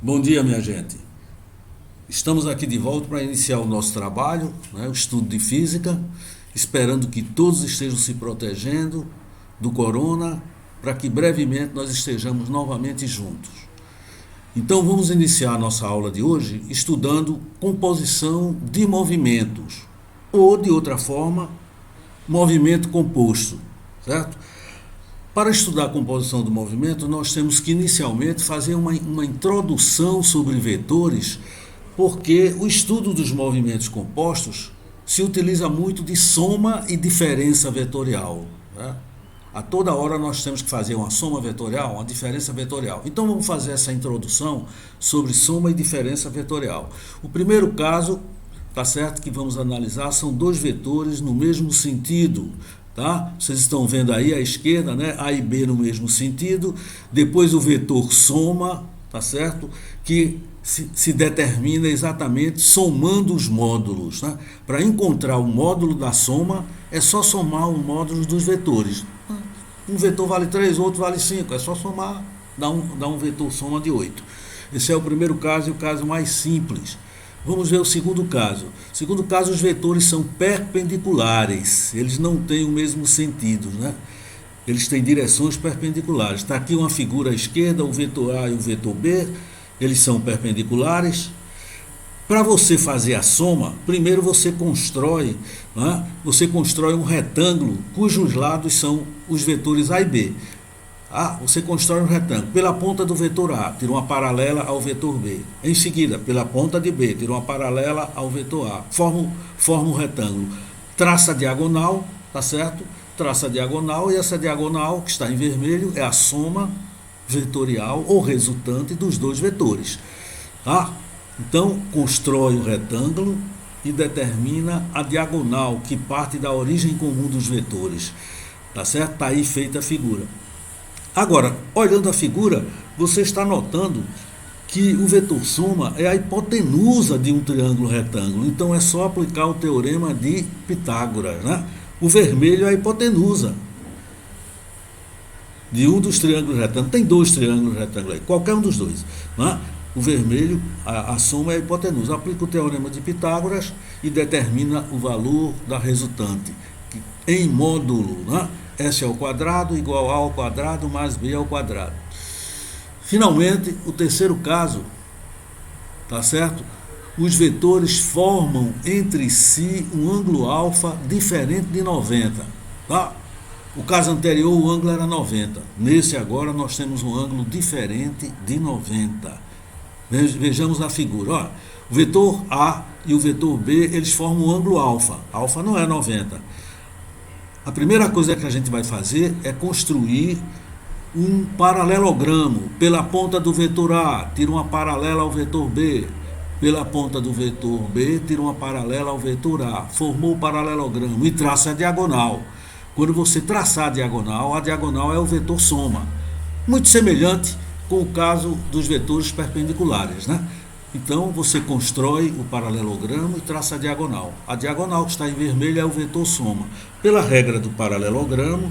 Bom dia, minha gente. Estamos aqui de volta para iniciar o nosso trabalho, o estudo de física, esperando que todos estejam se protegendo do corona, para que brevemente nós estejamos novamente juntos. Então vamos iniciar a nossa aula de hoje estudando composição de movimentos, ou de outra forma, movimento composto, certo? Para estudar a composição do movimento, nós temos que inicialmente fazer uma introdução sobre vetores, porque o estudo dos movimentos compostos se utiliza muito de soma e diferença vetorial. A toda hora nós temos que fazer uma soma vetorial, uma diferença vetorial. Então vamos fazer essa introdução sobre soma e diferença vetorial. O primeiro caso, tá certo, que vamos analisar são dois vetores no mesmo sentido. Tá? Vocês estão vendo aí à esquerda, A e B no mesmo sentido, depois o vetor soma, tá certo? Que se determina exatamente somando os módulos. Para encontrar o módulo da soma, é só somar os módulos dos vetores. Um vetor vale 3, outro vale 5, é só somar, dá um vetor soma de 8. Esse é o primeiro caso e o caso mais simples. Vamos ver o segundo caso. No segundo caso, os vetores são perpendiculares, eles não têm o mesmo sentido, Eles têm direções perpendiculares. Está aqui uma figura à esquerda, o vetor A e o vetor B, eles são perpendiculares. Para você fazer a soma, primeiro você constrói um retângulo cujos lados são os vetores A e B. Você constrói um retângulo. Pela ponta do vetor A, tira uma paralela ao vetor B. Em seguida, pela ponta de B, tira uma paralela ao vetor A. Forma um retângulo. Traça a diagonal, tá certo? Traça a diagonal, e essa diagonal, que está em vermelho, é a soma vetorial ou resultante dos dois vetores. Então, constrói o retângulo e determina a diagonal, que parte da origem comum dos vetores. Tá certo? Está aí feita a figura. Agora, olhando a figura, você está notando que o vetor soma é a hipotenusa de um triângulo retângulo. Então é só aplicar o teorema de Pitágoras. O vermelho é a hipotenusa de um dos triângulos retângulos. Tem dois triângulos retângulos aí, qualquer um dos dois. O vermelho, a soma é a hipotenusa. Aplica o teorema de Pitágoras e determina o valor da resultante em módulo, S ao quadrado igual A ao quadrado mais B ao quadrado. Finalmente, o terceiro caso, tá certo? Os vetores formam entre si um ângulo alfa diferente de 90. O caso anterior, o ângulo era 90. Nesse agora, nós temos um ângulo diferente de 90. Vejamos a figura. O vetor A e o vetor B, eles formam um ângulo alfa. Alfa não é 90. A primeira coisa que a gente vai fazer é construir um paralelogramo. Pela ponta do vetor A, tira uma paralela ao vetor B. Pela ponta do vetor B, tira uma paralela ao vetor A. Formou o paralelogramo e traça a diagonal. Quando você traçar a diagonal é o vetor soma. Muito semelhante com o caso dos vetores perpendiculares, Então, você constrói o paralelogramo e traça a diagonal. A diagonal que está em vermelho é o vetor soma. Pela regra do paralelogramo,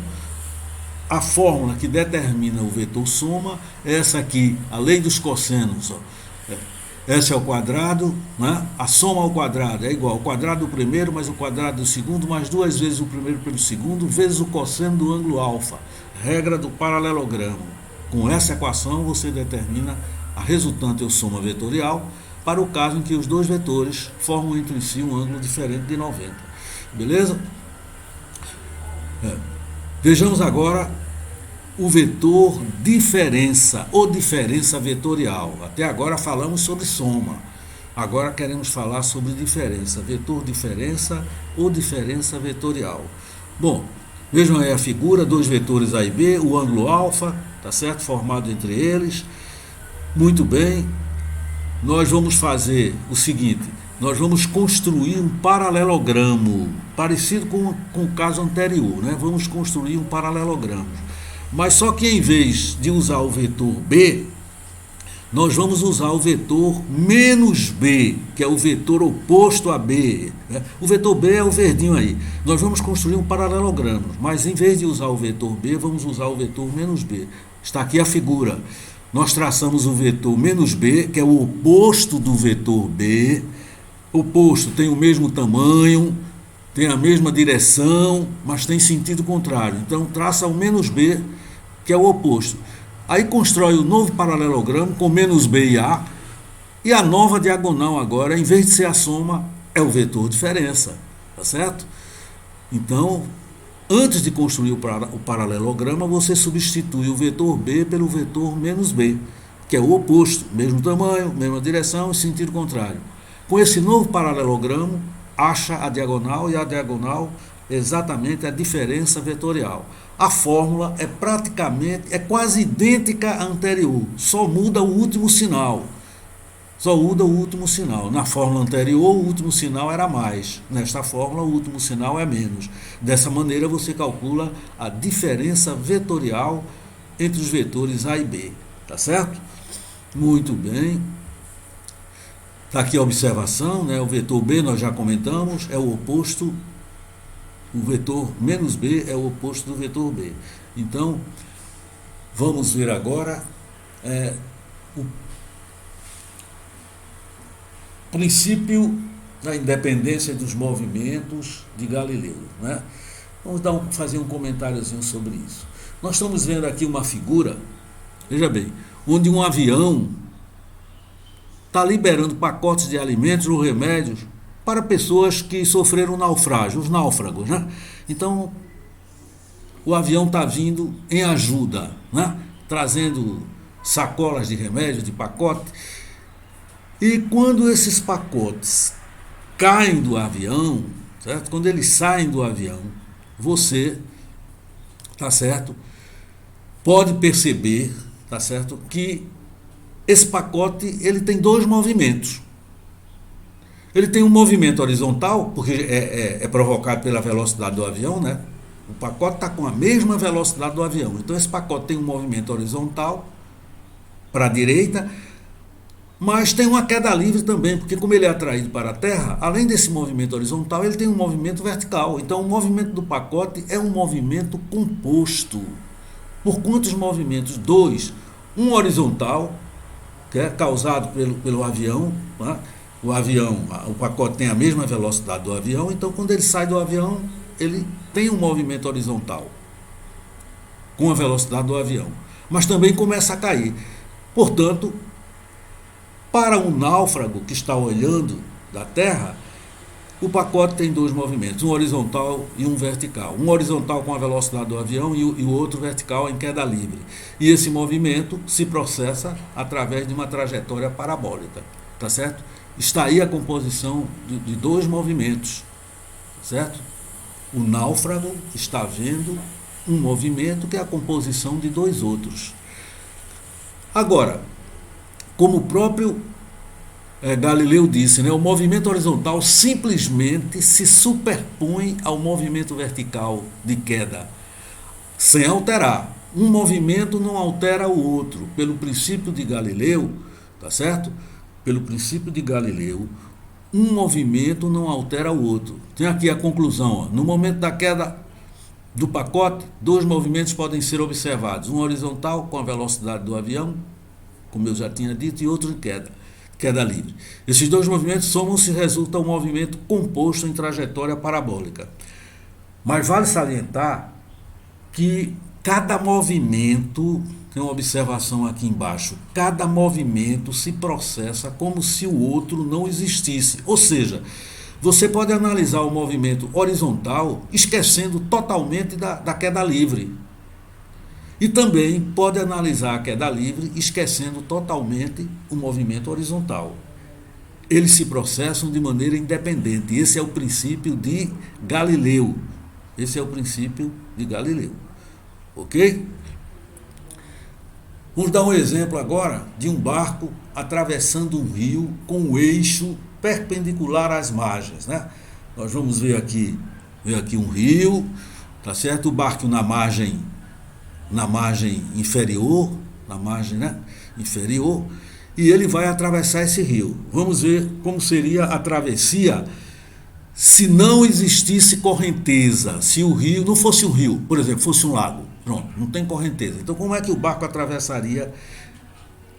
a fórmula que determina o vetor soma é essa aqui, a lei dos cossenos. S ao quadrado, a soma ao quadrado é igual ao quadrado do primeiro mais o quadrado do segundo, mais duas vezes o primeiro pelo segundo, vezes o cosseno do ângulo alfa. Regra do paralelogramo. Com essa equação, você determina a resultante ou soma vetorial para o caso em que os dois vetores formam entre si um ângulo diferente de 90. Beleza? Vejamos agora o vetor diferença ou diferença vetorial. Até agora falamos sobre soma. Agora queremos falar sobre diferença. Vetor diferença ou diferença vetorial. Bom, vejam aí a figura, dois vetores A e B, o ângulo alfa, tá certo? Formado entre eles. Muito bem, nós vamos fazer o seguinte, nós vamos construir um paralelogramo, parecido com o caso anterior, Vamos construir um paralelogramo. Mas só que em vez de usar o vetor B, nós vamos usar o vetor menos B, que é o vetor oposto a B. O vetor B é o verdinho aí. Nós vamos construir um paralelogramo, mas em vez de usar o vetor B, vamos usar o vetor menos B. Está aqui a figura. nós traçamos o vetor menos b, que é o oposto do vetor b. Oposto tem o mesmo tamanho, tem a mesma direção, mas tem sentido contrário. Então traça o menos b, que é o oposto. Aí constrói o novo paralelogramo com menos b e a nova diagonal agora, em vez de ser a soma, é o vetor diferença, tá certo? Então, antes de construir o paralelograma, você substitui o vetor b pelo vetor menos b, que é o oposto, mesmo tamanho, mesma direção e sentido contrário. Com esse novo paralelogramo, acha a diagonal e a diagonal exatamente a diferença vetorial. A fórmula é quase idêntica à anterior, só muda o último sinal. Na fórmula anterior, o último sinal era mais. Nesta fórmula, o último sinal é menos. Dessa maneira, você calcula a diferença vetorial entre os vetores A e B. Tá certo? Muito bem. Está aqui a observação, né? O vetor B nós já comentamos, é o oposto. O vetor menos B é o oposto do vetor B. Então, vamos ver agora o princípio da independência dos movimentos de Galileu, né? Vamos fazer um comentáriozinho sobre isso. Nós estamos vendo aqui uma figura, veja bem, onde um avião está liberando pacotes de alimentos ou remédios para pessoas que sofreram naufrágio, os náufragos, né? Então, o avião está vindo em ajuda, né? Trazendo sacolas de remédio, de pacote. E quando esses pacotes caem do avião, certo? Quando eles saem do avião, você, tá certo, pode perceber, tá certo, que esse pacote ele tem dois movimentos. Ele tem um movimento horizontal, porque é provocado pela velocidade do avião, né? O pacote está com a mesma velocidade do avião. Então esse pacote tem um movimento horizontal para a direita, mas tem uma queda livre também, porque como ele é atraído para a Terra, além desse movimento horizontal, ele tem um movimento vertical. Então o movimento do pacote é um movimento composto. Por quantos movimentos? Dois. Um horizontal, que é causado pelo avião, né? O pacote tem a mesma velocidade do avião, então quando ele sai do avião, ele tem um movimento horizontal, com a velocidade do avião. Mas também começa a cair. Portanto, para um náufrago que está olhando da Terra, o pacote tem dois movimentos, um horizontal e um vertical. Um horizontal com a velocidade do avião e o outro vertical em queda livre. E esse movimento se processa através de uma trajetória parabólica, tá certo? Está aí a composição de dois movimentos, certo? O náufrago está vendo um movimento que é a composição de dois outros. Agora, como o próprio Galileu disse, né, o movimento horizontal simplesmente se superpõe ao movimento vertical de queda, sem alterar. Um movimento não altera o outro. Pelo princípio de Galileu, tá certo? Pelo princípio de Galileu, um movimento não altera o outro. Tem aqui a conclusão, ó. No momento da queda do pacote, dois movimentos podem ser observados. Um horizontal com a velocidade do avião, como eu já tinha dito, e outro em queda livre. Esses dois movimentos somam-se e resulta um movimento composto em trajetória parabólica. Mas vale salientar que cada movimento, tem uma observação aqui embaixo, cada movimento se processa como se o outro não existisse. Ou seja, você pode analisar o movimento horizontal esquecendo totalmente da queda livre. E também pode analisar a queda livre esquecendo totalmente o movimento horizontal. Eles se processam de maneira independente. Esse é o princípio de Galileu. Ok? Vamos dar um exemplo agora de um barco atravessando um rio com o eixo perpendicular às margens, né? Nós vamos ver aqui um rio, tá certo? O barco na margem inferior, inferior, e ele vai atravessar esse rio. Vamos ver como seria a travessia se não existisse correnteza, se o rio não fosse um rio, por exemplo, fosse um lago. Pronto, não tem correnteza. Então como é que o barco atravessaria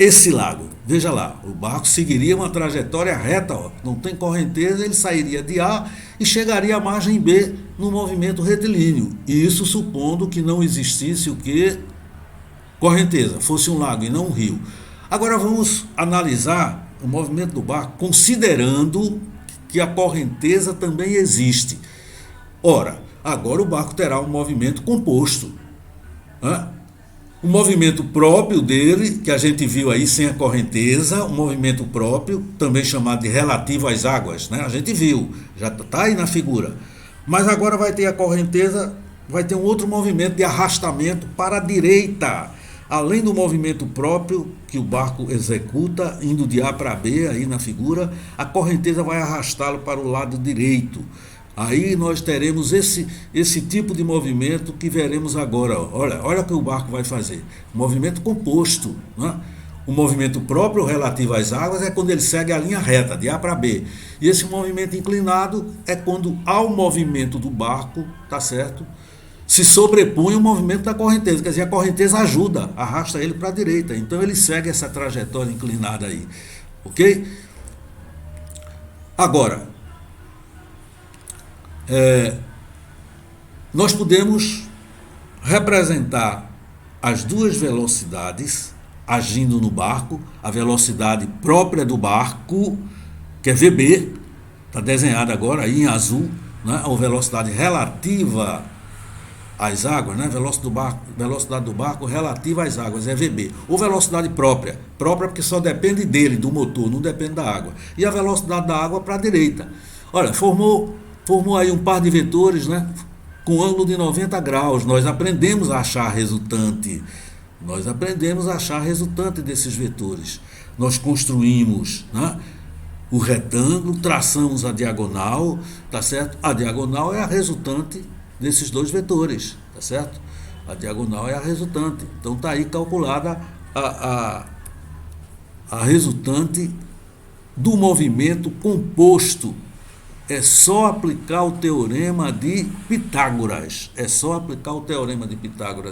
esse lago. Veja lá, o barco seguiria uma trajetória reta, ó, não tem correnteza, ele sairia de A e chegaria à margem B no movimento retilíneo. Isso supondo que não existisse o que? Correnteza, fosse um lago e não um rio. Agora vamos analisar o movimento do barco considerando que a correnteza também existe. Ora, agora o barco terá um movimento composto. O movimento próprio dele, que a gente viu aí sem a correnteza, um movimento próprio, também chamado de relativo às águas, né? A gente viu, já está aí na figura. Mas agora vai ter a correnteza, vai ter um outro movimento de arrastamento para a direita. Além do movimento próprio que o barco executa, indo de A para B, aí na figura, a correnteza vai arrastá-lo para o lado direito. Aí nós teremos esse tipo de movimento que veremos agora. Olha o que o barco vai fazer. Movimento composto. Né? O movimento próprio relativo às águas é quando ele segue a linha reta, de A para B. E esse movimento inclinado é quando ao movimento do barco, tá certo? Se sobrepõe o movimento da correnteza. Quer dizer, a correnteza ajuda, arrasta ele para a direita. Então ele segue essa trajetória inclinada aí. Ok? Agora, nós podemos representar as duas velocidades agindo no barco, a velocidade própria do barco, que é VB, está desenhada agora aí em azul, né? A velocidade relativa às águas, né? Velocidade do barco relativa às águas, é VB. Ou velocidade própria porque só depende dele, do motor, não depende da água. E a velocidade da água para a direita. Olha, formou aí um par de vetores, né, com ângulo de 90 graus. Nós aprendemos a achar a resultante. Desses vetores. Nós construímos, né, o retângulo, traçamos a diagonal, tá certo? A diagonal é a resultante desses dois vetores, tá certo? A diagonal é a resultante. Então está aí calculada a resultante do movimento composto. É só aplicar o teorema de Pitágoras.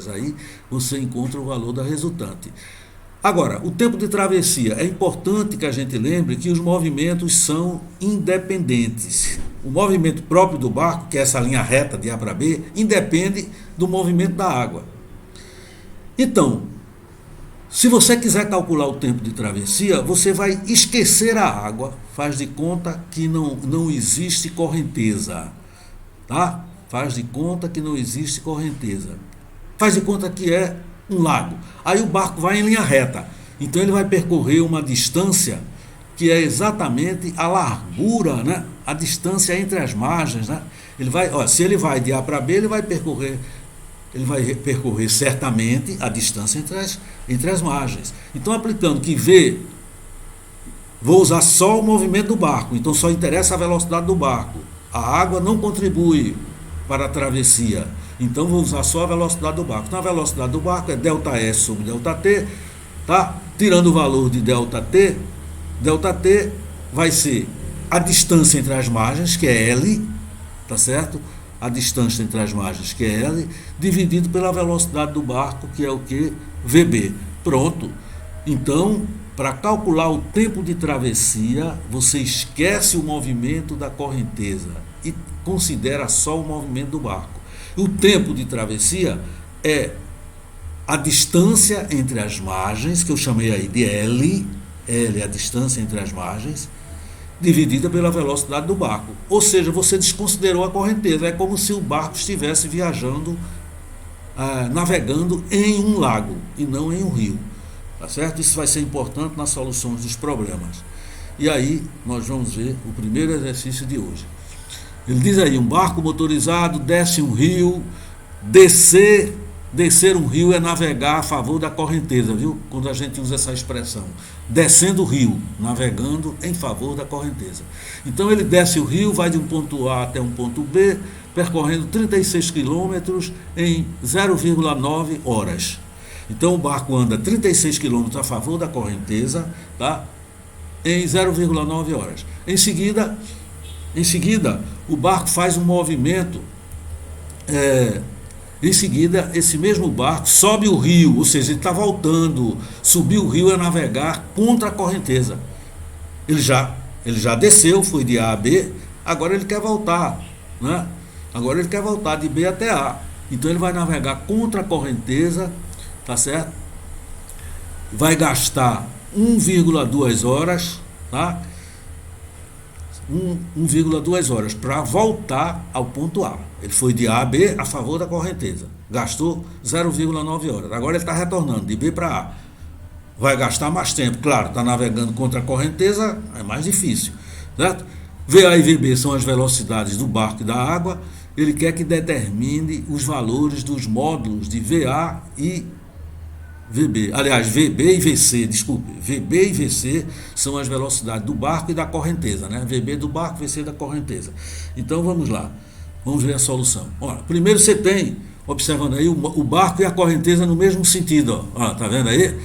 Aí você encontra o valor da resultante. Agora, o tempo de travessia. É importante que a gente lembre que os movimentos são independentes. O movimento próprio do barco, que é essa linha reta de A para B, independe do movimento da água. Então, se você quiser calcular o tempo de travessia, você vai esquecer a água, faz de conta que não existe correnteza, tá? Faz de conta que não existe correnteza. Faz de conta que é um lago. Aí o barco vai em linha reta. Então ele vai percorrer uma distância que é exatamente a largura, né? A distância entre as margens, né? Se ele vai de A para B, ele vai percorrer certamente a distância entre as margens. Então, aplicando que V, vou usar só o movimento do barco, então só interessa a velocidade do barco. A água não contribui para a travessia, então vou usar só a velocidade do barco. Então, a velocidade do barco é ΔS sobre ΔT, tá? Tirando o valor de ΔT vai ser a distância entre as margens, que é L, tá certo? A distância entre as margens, que é L, dividido pela velocidade do barco, que é o que? VB. Pronto. Então, para calcular o tempo de travessia, você esquece o movimento da correnteza e considera só o movimento do barco. O tempo de travessia é a distância entre as margens, que eu chamei aí de L é a distância entre as margens, dividida pela velocidade do barco. Ou seja, você desconsiderou a correnteza. É como se o barco estivesse viajando, navegando em um lago e não em um rio. Tá certo? Isso vai ser importante nas soluções dos problemas. E aí nós vamos ver o primeiro exercício de hoje. Ele diz aí, um barco motorizado desce um rio, descer um rio é navegar a favor da correnteza, viu? Quando a gente usa essa expressão, descendo o rio, navegando em favor da correnteza. Então ele desce o rio, vai de um ponto A até um ponto B, percorrendo 36 quilômetros em 0,9 horas. Então o barco anda 36 quilômetros a favor da correnteza, tá? Em 0,9 horas. Em seguida, o barco faz um movimento Em seguida, esse mesmo barco sobe o rio, ou seja, ele está voltando. Subir o rio é navegar contra a correnteza. Ele já desceu, foi de A a B, agora ele quer voltar, né? Agora ele quer voltar de B até A. Então ele vai navegar contra a correnteza, tá certo? Vai gastar 1,2 horas, tá? 1,2 horas para voltar ao ponto A. Ele foi de A a B a favor da correnteza. Gastou 0,9 horas. Agora ele está retornando de B para A. Vai gastar mais tempo. Claro, está navegando contra a correnteza, é mais difícil. Certo? VA e VB são as velocidades do barco e da água. Ele quer que determine os valores dos módulos de VA e VB. Aliás, VB e VC, desculpe. VB e VC são as velocidades do barco e da correnteza, né? VB do barco, VC da correnteza. Então vamos lá. Vamos ver a solução. Olha, primeiro você tem, observando aí, o barco e a correnteza no mesmo sentido. Ó, tá vendo aí?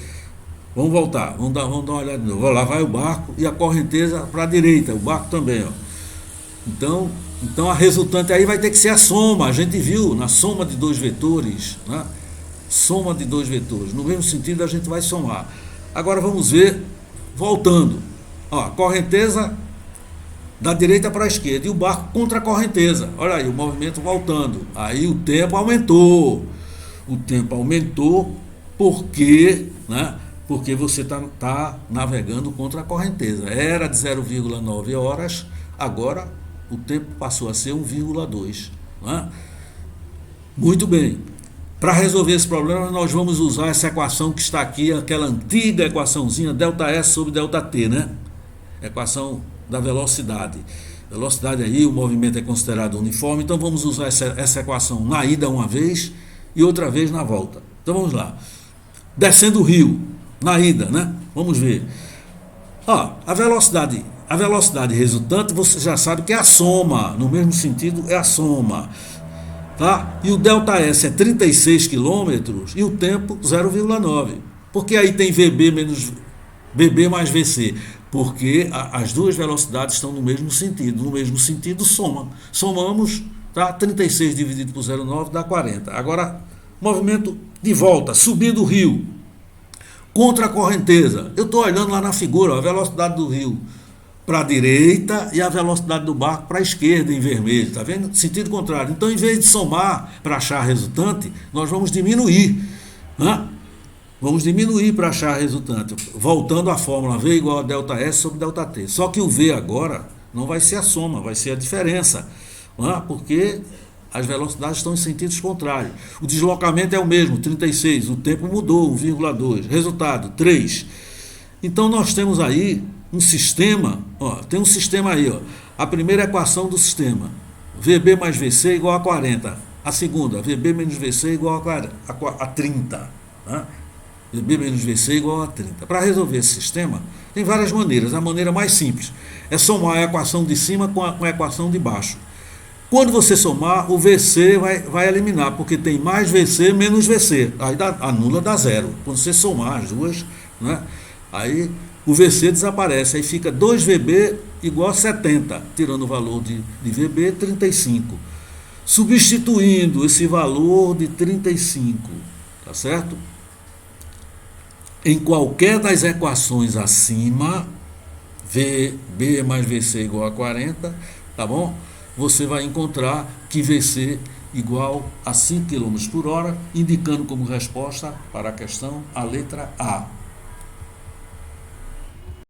Vamos voltar, vamos dar uma olhada de novo. Lá vai o barco e a correnteza para a direita, o barco também. Ó. Então a resultante aí vai ter que ser a soma. A gente viu na soma de dois vetores, né? Soma de dois vetores. No mesmo sentido a gente vai somar. Agora vamos ver, voltando. Ó, a correnteza da direita para a esquerda e o barco contra a correnteza. Olha aí, o movimento voltando. Aí o tempo aumentou. O tempo aumentou porque, né? Porque você está navegando contra a correnteza. Era de 0,9 horas, agora o tempo passou a ser 1,2. Né? Muito bem. Para resolver esse problema, nós vamos usar essa equação que está aqui, aquela antiga equaçãozinha, ΔS sobre ΔT, né? Equação da velocidade. Velocidade aí, o movimento é considerado uniforme, então vamos usar essa equação na ida uma vez e outra vez na volta. Então vamos lá. Descendo o rio, na ida, né? Vamos ver. Ó, a velocidade resultante, você já sabe que é a soma, no mesmo sentido é a soma. Tá? E o ΔS é 36 km e o tempo 0,9. Porque aí tem VB mais VC? Porque as duas velocidades estão no mesmo sentido. No mesmo sentido, somamos, tá? 36 dividido por 0,9 dá 40. Agora, movimento de volta, subindo o rio, contra a correnteza. Eu estou olhando lá na figura, ó, a velocidade do rio para a direita e a velocidade do barco para a esquerda em vermelho, tá vendo? Sentido contrário. Então, em vez de somar para achar a resultante, nós vamos diminuir, né? Vamos diminuir para achar a resultante, voltando à fórmula V igual a ΔS sobre ΔT. Só que o V agora não vai ser a soma, vai ser a diferença, né? Porque as velocidades estão em sentidos contrários. O deslocamento é o mesmo, 36, o tempo mudou, 1,2. Resultado, 3. Então, nós temos aí um sistema, ó, tem um sistema aí, ó. A primeira equação do sistema, VB mais VC igual a 40. A segunda, VB menos VC igual a 30. Né? VB menos VC igual a 30. Para resolver esse sistema, tem várias maneiras. A maneira mais simples é somar a equação de cima com a equação de baixo. Quando você somar, o VC vai eliminar, porque tem mais VC menos VC. Aí anula, dá zero. Quando você somar as duas, né? Aí o VC desaparece, aí fica 2VB igual a 70, tirando o valor de VB, 35. Substituindo esse valor de 35, tá certo? Em qualquer das equações acima, VB mais VC igual a 40, tá bom? Você vai encontrar que VC igual a 5 km por hora, indicando como resposta para a questão a letra A.